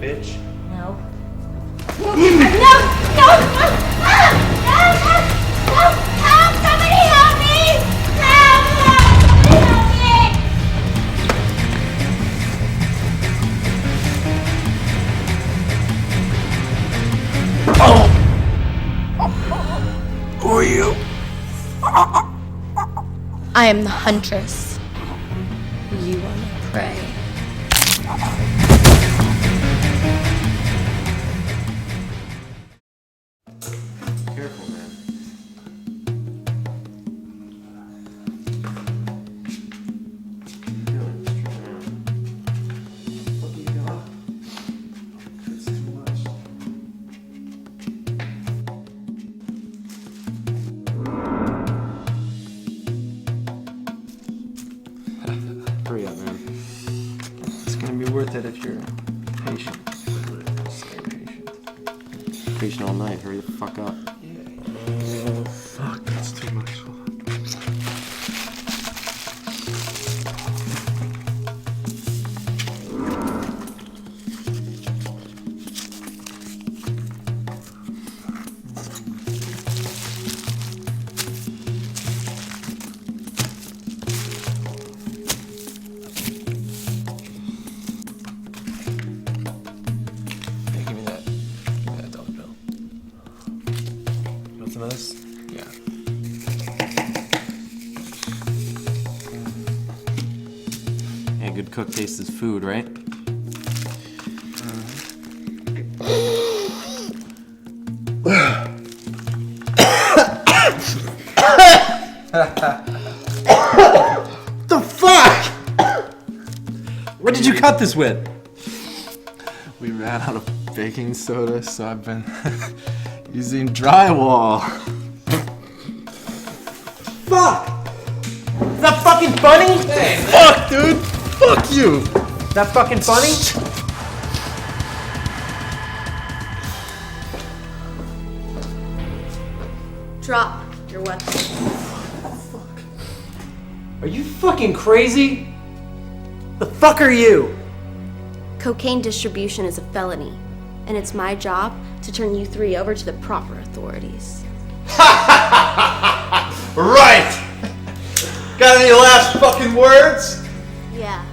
bitch. No. No! No! No! Help! Somebody help me! Help! Somebody Oh! Who are you? I am the huntress. You are my prey. Careful, man. What are you doing? It's too much. Hurry up, man. It's gonna be worth it if you're patient. Stay patient. Patient all night. Hurry the fuck up. Oh, fuck. That's too much. Hold on. Hey, give me that dollar bill. You want some of this? Yeah. Yeah, good cook tastes as food, right? The fuck? What did you cut this with? We ran out of baking soda, so I've been using drywall. Fuck! Is that fucking funny? Hey, fuck, dude! Fuck you! Is that fucking funny? Drop your weapon. Are you fucking crazy? The fuck are you? Cocaine distribution is a felony, and it's my job to turn you three over to the proper authorities. Right! Got any last fucking words? Yeah.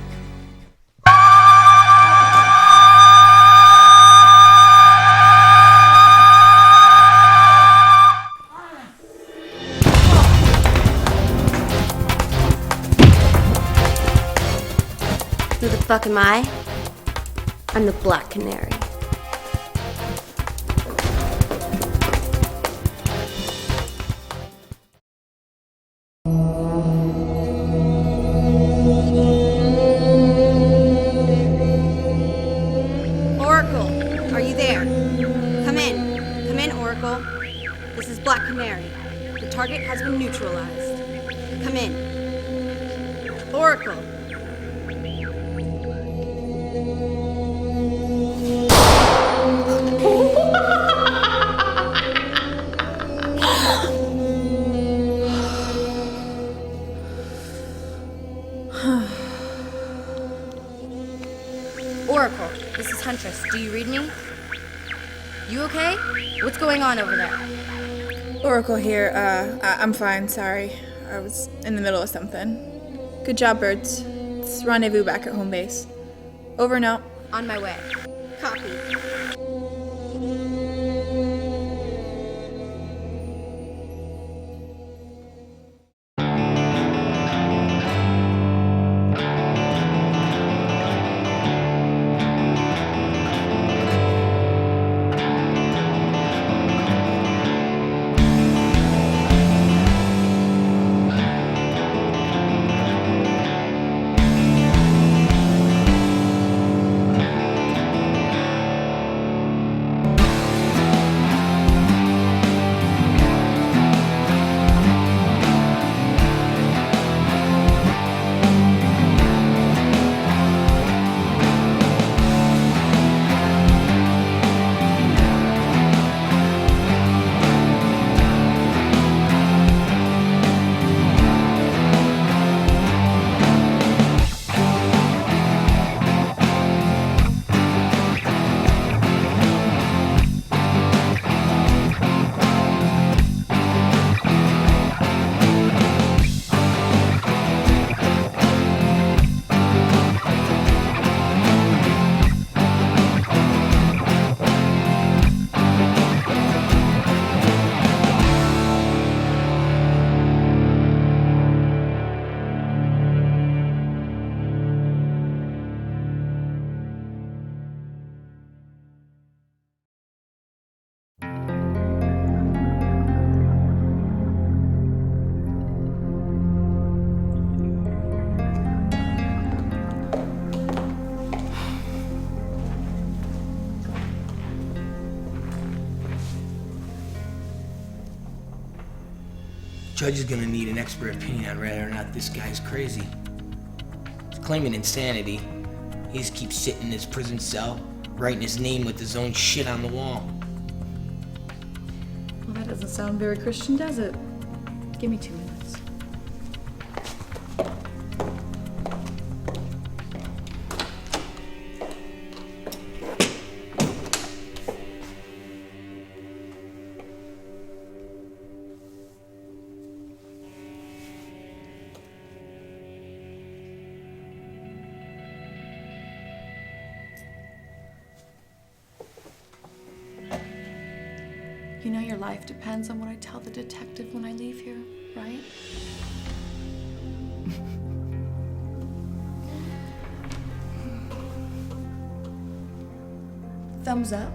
Who the fuck am I? I'm the Black Canary. Oracle, are you there? Come in. Come in, Oracle. This is Black Canary. The target has been neutralized. Come in. Oracle. Oracle, this is Huntress. Do you read me? You okay? What's going on over there? Oracle here. I'm fine, sorry. I was in the middle of something. Good job, birds. Let's rendezvous back at home base. Over and out. On my way. Copy. Judge is gonna need an expert opinion on whether or not this guy's crazy. He's claiming insanity. He just keeps sitting in his prison cell, writing his name with his own shit on the wall. Well, that doesn't sound very Christian, does it? Give me 2 minutes. You know your life depends on what I tell the detective when I leave here, right? Thumbs up,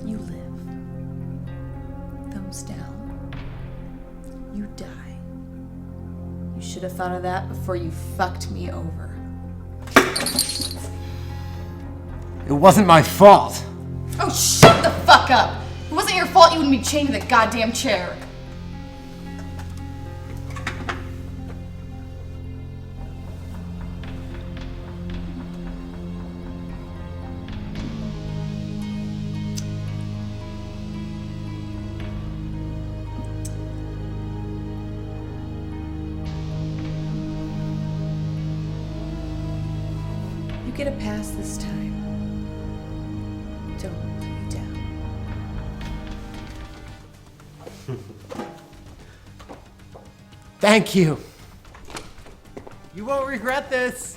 you live. Thumbs down, you die. You should have thought of that before you fucked me over. It wasn't my fault. Oh, shut the fuck up! It wasn't your fault you wouldn't be chained to the goddamn chair. You get a pass this time. Don't let me down. Thank you. You won't regret this.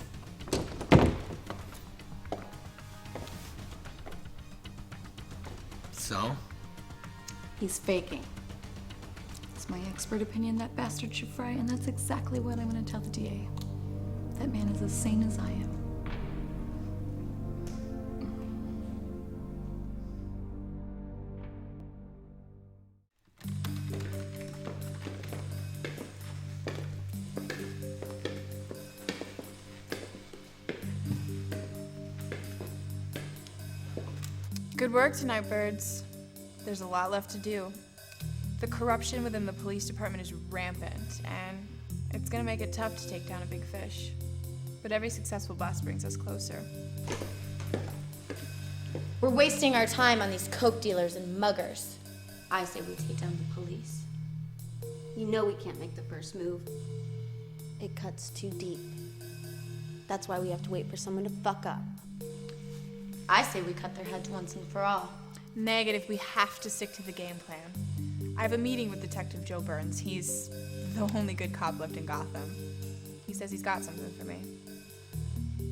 So? He's faking. It's my expert opinion that bastard should fry, and that's exactly what I'm going to tell the DA. That man is as sane as I am. Good work tonight, birds. There's a lot left to do. The corruption within the police department is rampant, and it's gonna make it tough to take down a big fish. But every successful bust brings us closer. We're wasting our time on these coke dealers and muggers. I say we take down the police. You know we can't make the first move. It cuts too deep. That's why we have to wait for someone to fuck up. I say we cut their heads once and for all. Negative, we have to stick to the game plan. I have a meeting with Detective Joe Burns. He's the only good cop left in Gotham. He says he's got something for me.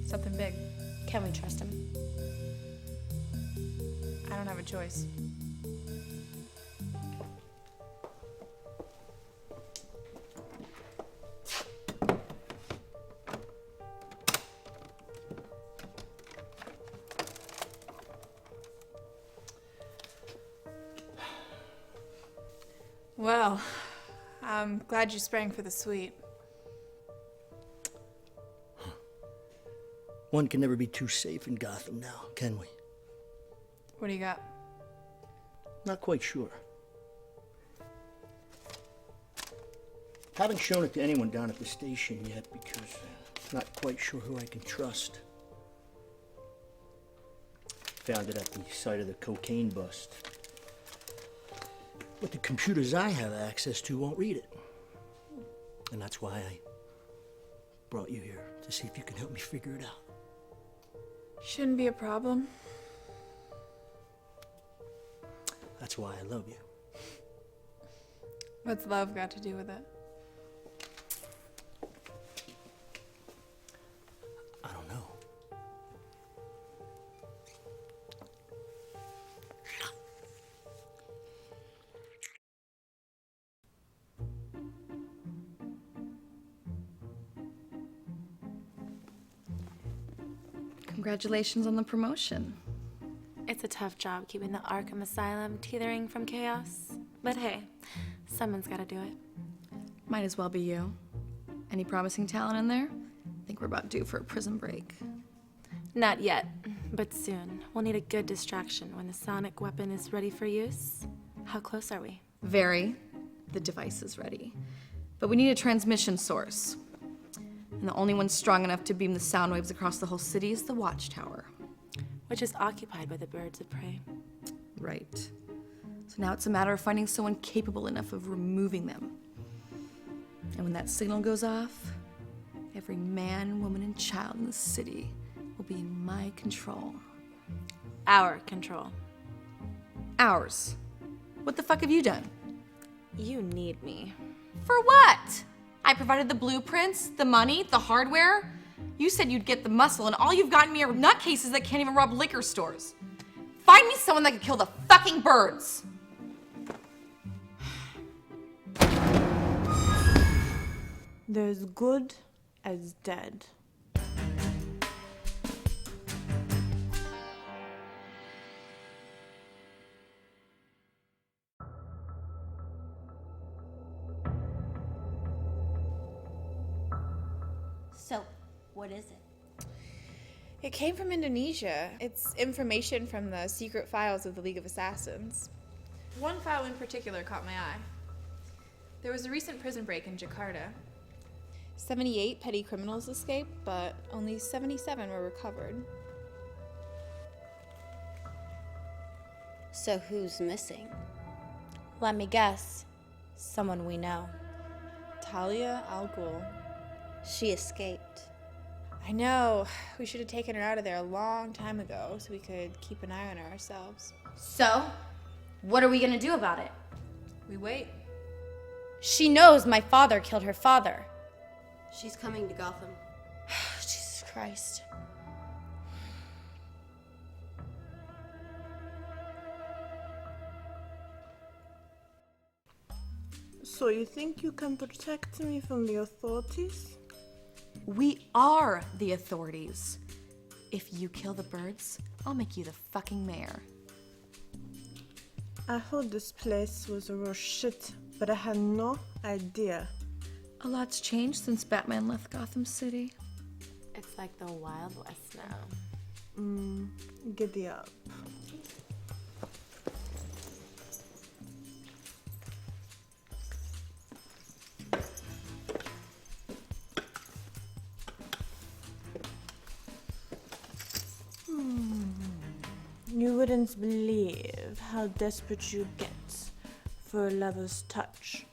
Something big. Can we trust him? I don't have a choice. Well, I'm glad you sprang for the suite. One can never be too safe in Gotham now, can we? What do you got? Not quite sure. Haven't shown it to anyone down at the station yet because not quite sure who I can trust. Found it at the site of the cocaine bust. But the computers I have access to won't read it. And that's why I brought you here, to see if you can help me figure it out. Shouldn't be a problem. That's why I love you. What's love got to do with it? I don't know. Congratulations on the promotion. It's a tough job keeping the Arkham Asylum teetering from chaos. But hey, someone's gotta do it. Might as well be you. Any promising talent in there? I think we're about due for a prison break. Not yet, but soon. We'll need a good distraction when the sonic weapon is ready for use. How close are we? Very. The device is ready. But we need a transmission source. And the only one strong enough to beam the sound waves across the whole city is the watchtower. Which is occupied by the birds of prey. Right. So now it's a matter of finding someone capable enough of removing them. And when that signal goes off, every man, woman, and child in the city will be in my control. Our control. Ours. What the fuck have you done? You need me. For what? I provided the blueprints, the money, the hardware. You said you'd get the muscle, and all you've gotten me are nutcases that can't even rob liquor stores. Find me someone that can kill the fucking birds. There's good as dead. So, what is it? It came from Indonesia. It's information from the secret files of the League of Assassins. One file in particular caught my eye. There was a recent prison break in Jakarta. 78 petty criminals escaped, but only 77 were recovered. So who's missing? Let me guess. Someone we know. Talia Al Ghul. She escaped. I know. We should have taken her out of there a long time ago so we could keep an eye on her ourselves. So, what are we gonna do about it? We wait. She knows my father killed her father. She's coming to Gotham. Jesus Christ. So you think you can protect me from the authorities? We are the authorities. If you kill the birds, I'll make you the fucking mayor. I heard this place was a real shit, but I had no idea. A lot's changed since Batman left Gotham City. It's like the Wild West now. Giddy up. You wouldn't believe how desperate you get for a lover's touch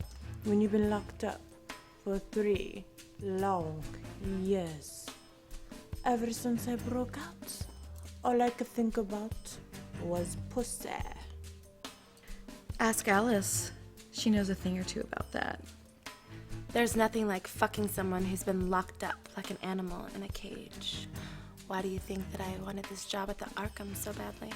when you've been locked up for 3 long years. Ever since I broke out, all I could think about was pussy. Ask Alice. She knows a thing or two about that. There's nothing like fucking someone who's been locked up like an animal in a cage. Why do you think that I wanted this job at the Arkham so badly?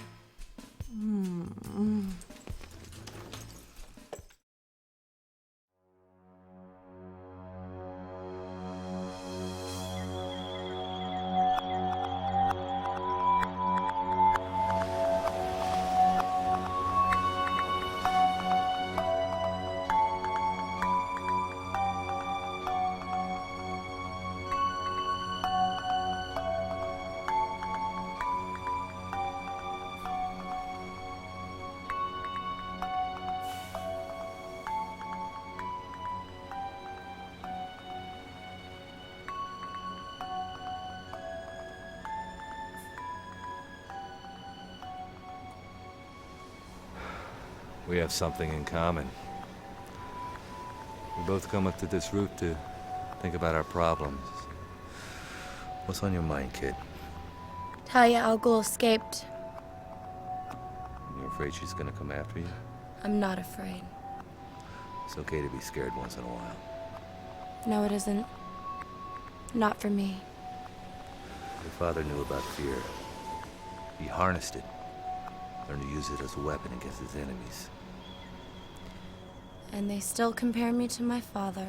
We have something in common. We both come up to this route to think about our problems. What's on your mind, kid? Talia Al Ghul escaped. You're afraid she's gonna come after you? I'm not afraid. It's okay to be scared once in a while. No, it isn't. Not for me. Your father knew about fear. He harnessed it, learned to use it as a weapon against his enemies. And they still compare me to my father.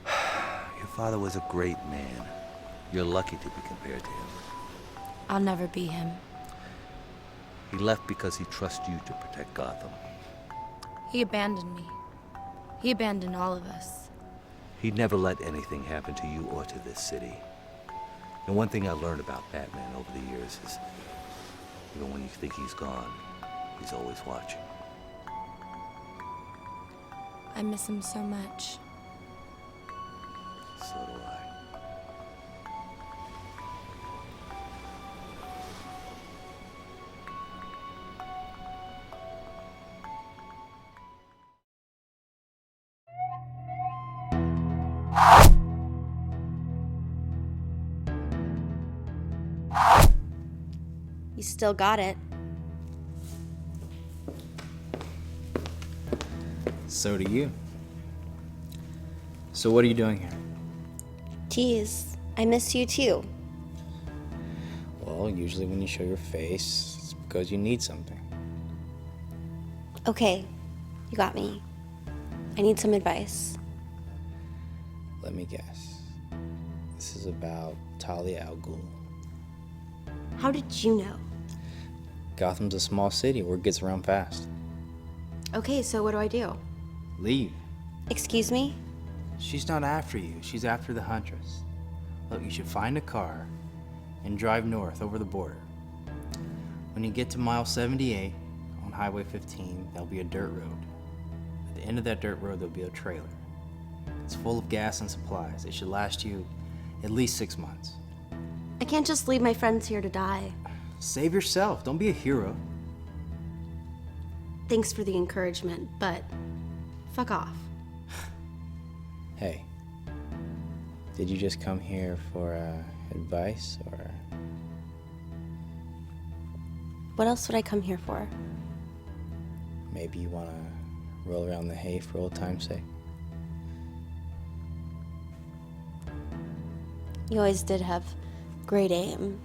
Your father was a great man. You're lucky to be compared to him. I'll never be him. He left because he trusts you to protect Gotham. He abandoned me. He abandoned all of us. He'd never let anything happen to you or to this city. And one thing I learned about Batman over the years is, even when you think he's gone, he's always watching. I miss him so much. So do I. You still got it. So do you. So what are you doing here? Geez, I miss you too. Well, usually when you show your face, it's because you need something. Okay, you got me. I need some advice. Let me guess. This is about Talia al Ghul. How did you know? Gotham's a small city. Word gets around fast. Okay, so what do I do? Leave. Excuse me? She's not after you. She's after the Huntress. Look, you should find a car and drive north over the border. When you get to mile 78 on Highway 15, there'll be a dirt road. At the end of that dirt road, there'll be a trailer. It's full of gas and supplies. It should last you at least 6 months. I can't just leave my friends here to die. Save yourself. Don't be a hero. Thanks for the encouragement, but fuck off. Hey, did you just come here for advice, or? What else would I come here for? Maybe you want to roll around the hay for old time's sake? You always did have great aim.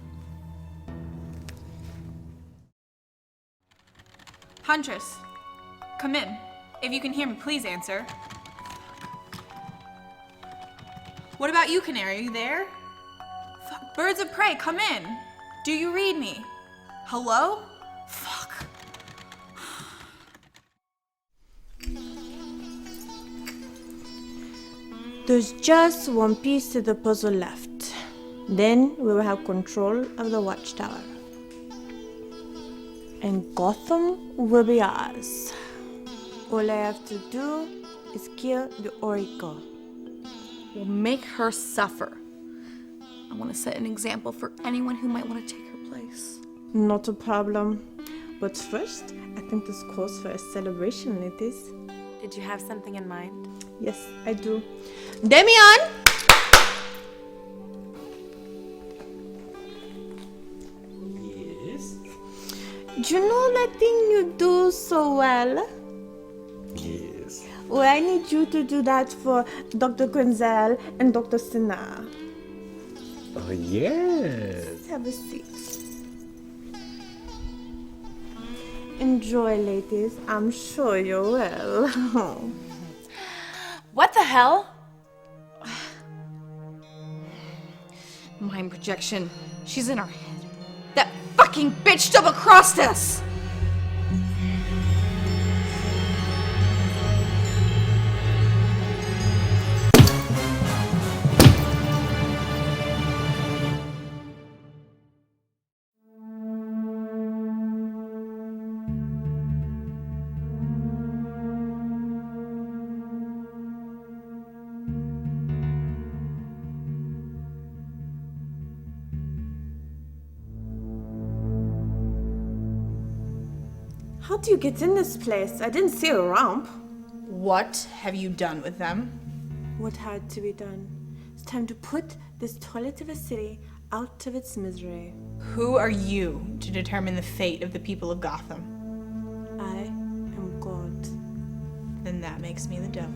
Huntress, come in. If you can hear me, please answer. What about you, Canary? Are you there? Birds of prey, come in. Do you read me? Hello? Fuck. There's just one piece to the puzzle left. Then we will have control of the watchtower. And Gotham will be ours. All I have to do is kill the Oracle. We'll make her suffer. I want to set an example for anyone who might want to take her place. Not a problem. But first, I think this calls for a celebration, ladies. Did you have something in mind? Yes, I do. Damian! Yes? Do you know that thing you do so well? Yes. Well, I need you to do that for Dr. Quinzel and Dr. Sinha. Oh, yes. Have a seat. Enjoy, ladies. I'm sure you will. What the hell? Mind projection. She's in our head. That fucking bitch double-crossed us! How do you get in this place? I didn't see a ramp. What have you done with them? What had to be done? It's time to put this toilet of a city out of its misery. Who are you to determine the fate of the people of Gotham? I am God. Then that makes me the devil.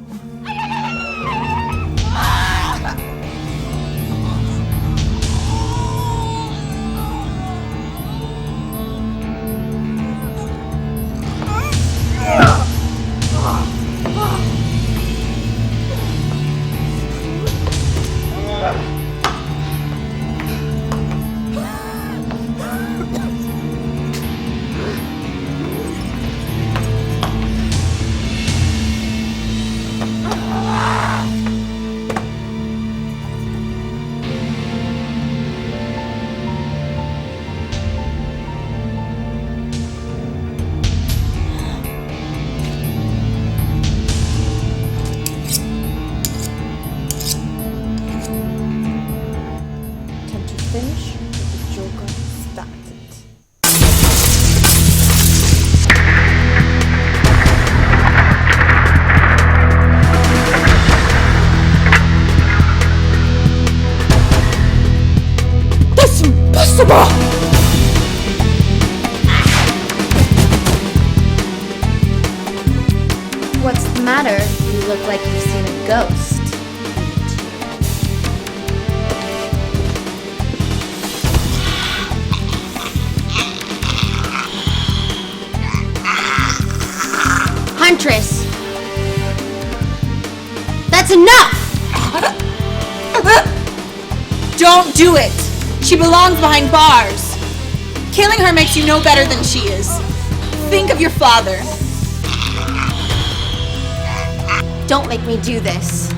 the matter? You look like you've seen a ghost. Huntress! That's enough! Don't do it! She belongs behind bars. Killing her makes you no better than she is. Think of your father. Don't make me do this.